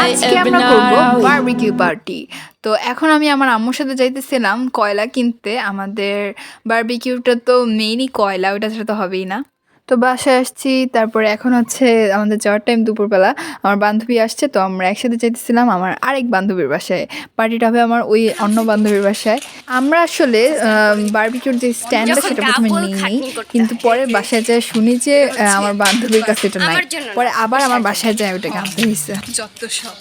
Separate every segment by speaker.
Speaker 1: আজকে আমরা করব বারবিকিউ পার্টি। তো এখন আমি আমার আম্মুর সাথে যাইতেছিলাম কয়লা কিনতে। আমাদের বারবিকিউটা তো মেইনই কয়লা, ওইটা ছাড়া তো হবেই না। তো বাসায় আসছি, তারপরে এখন হচ্ছে আমাদের যাওয়ার টাইম দুপুরবেলা। আমার বান্ধবী আসছে, তো আমরা একসাথে যাইতেছিলাম আমার আরেক বান্ধবীর বাসায়। পার্টিটা হবে আমার ওই অন্য বান্ধবীর বাসায়। আমরা আসলে বারবিকিউর যে স্ট্যান্ডটা সেটা প্রথমে নিই, কিন্তু পরে বাসায় যায় শুনি যে আমার বান্ধবীর কাছে এটা নাই। পরে আবার আমার বাসায় যায় ওটাকে আনতে হয়েছে। যত সব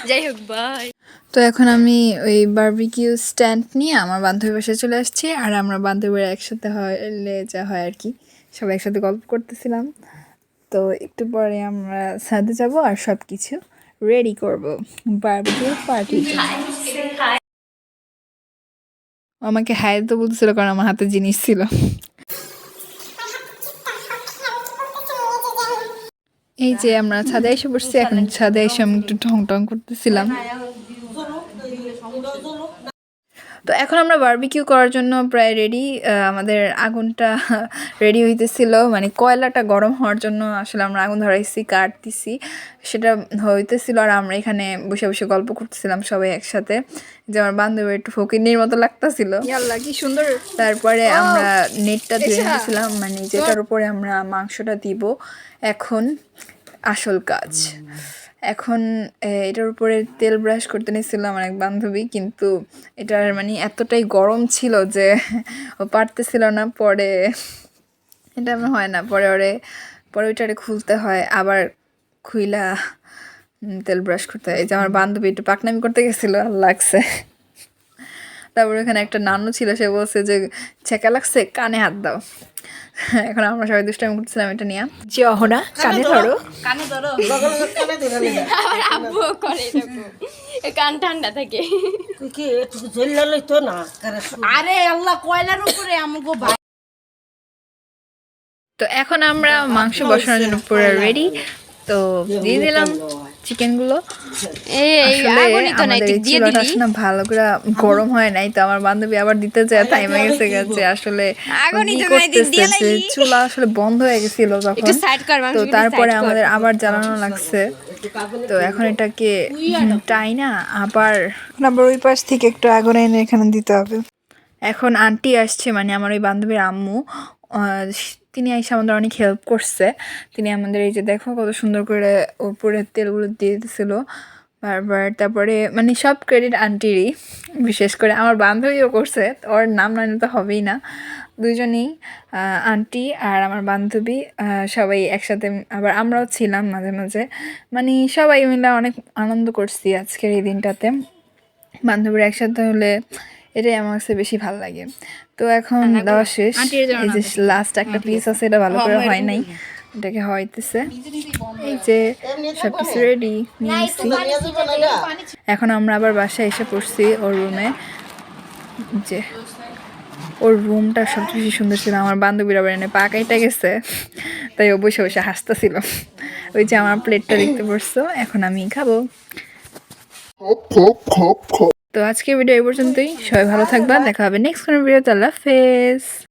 Speaker 2: যাই হোক বাই।
Speaker 1: তো এখন আমি ওই বারবিকিউ স্ট্যান্ড নিয়ে আমার বান্ধবীর বাসায় চলে আসছি, আর আমরা বান্ধবীরা একসাথে হলে যা হয় আর কি, সবাই একসাথে গল্প করতেছিলাম। তো একটু পরে আমরা ছাদে যাব আর সব কিছু রেডি করব বারবিকিউ পার্টি। আমাকে হাই তো বলতেছিল, কারণ আমার হাতে জিনিস ছিল। এই যে আমরা ছাদে এসে পড়ছি, এখন ছাদে এসে আমি একটু ঢং টং করতেছিলাম। তো এখন আমরা বারবিকিউ করার জন্য প্রায় রেডি। আমাদের আগুনটা রেডি হইতেছিল, মানে কয়লাটা গরম হওয়ার জন্য আসলে আমরা আগুন ধরাইছি, কাঠ দিছি, সেটা হইতেছিল। আর আমরা এখানে বসে বসে গল্প করতেছিলাম সবাই একসাথে, যে আমার বান্ধবী একটু ফকিন্নির মতো লাগতেছিল। কি সুন্দর। তারপরে আমরা নেটটা ধুয়ে নিয়েছিলাম, মানে যেটার উপরে আমরা মাংসটা দিব। এখন আসল কাজ, এখন এটার উপরে তেল ব্রাশ করতে নিয়েছিলাম আমার এক বান্ধবী, কিন্তু এটার মানে এতটাই গরম ছিল যে ও পারতেছিল না। পরে এটা আমার হয় না, পরে ওইটারে খুলতে হয়, আবার খুইলা তেল ব্রাশ করতে হয়। এই যে আমার বান্ধবী একটু পাকনামি করতে গেছিলো, আর লাগছে। তারপরে এখানে একটা নানু ছিল, সে বলছে যে ছেঁকা লাগছে, কানে হাত দাও। এখন আমরা সবাই দুষ্টামি করতেছিলাম এটা নিয়ে, যে অহনা কানে ধরো,
Speaker 2: কানে ধরো, আমার আব্বুও করে এরকম, কান ঠান্ডা থাকে।
Speaker 3: কি একটু ঝেল্লা লইতো না, আরে আল্লাহ কয়লার উপরে আমগো ভাই।
Speaker 1: তো এখন আমরা মাংস বসানোর জন্য পুরো রেডি। তো দিয়ে দিলাম চিকেনগুলো। আসলে ভালো করে গরম হয় নাই, তো আমার বান্ধবী আবার দিতে যায়, টাইমে গেছে আসলে চুলা আসলে বন্ধ হয়ে গেছিল তখন। তো তারপরে আমাদের আবার জ্বালানো লাগছে। তো এখন এটাকে টাইনা আবার ওই পাশ থেকে একটু আগুন এনে এখানে দিতে হবে। এখন আন্টি আসছে, মানে আমার ওই বান্ধবীর আম্মু, তিনি এসে আমাদের অনেক হেল্প করছে। তিনি আমাদের এই যে দেখো কত সুন্দর করে উপরে তেলগুলো দিয়ে দিয়েছিল বারবার। তারপরে মানে সব ক্রেডিট আন্টিরই, বিশেষ করে আমার বান্ধবীও করছে, ওর নাম না নিতে হবেই না। দুজনেই, আন্টি আর আমার বান্ধবী, সবাই একসাথে, আবার আমরাও ছিলাম মাঝে মাঝে, মানে সবাই মিলে অনেক আনন্দ করছি আজকের এই দিনটাতে। বান্ধবীরা একসাথে হলে এটাই আমার কাছে বেশি ভালো লাগে। তো এখন দেওয়া শেষ, এই যে লাস্ট একটা পিস আছে, এটা ভালো করে হয় নাই, এটাকে হইতেছে। এই যে সব কিছু রেডি নিয়েছি। এখন আমরা আবার বাসায় এসে পড়ছি ওর রুমে, যে ওর রুমটা সবচেয়ে বেশি সুন্দর ছিল। আমার বান্ধবীরা আবার এনে পা কাইটা গেছে, তাই ও বসে বসে হাসতেছিল। ওই যে আমার প্লেটটা দেখতে পড়ছো, এখন আমি খাবো। তো আজকের ভিডিও এই পর্যন্তই, সবাই ভালো থাকবা, দেখা হবে নেক্সট কোনো ভিডিওতে। আল্লাহ হাফেজ।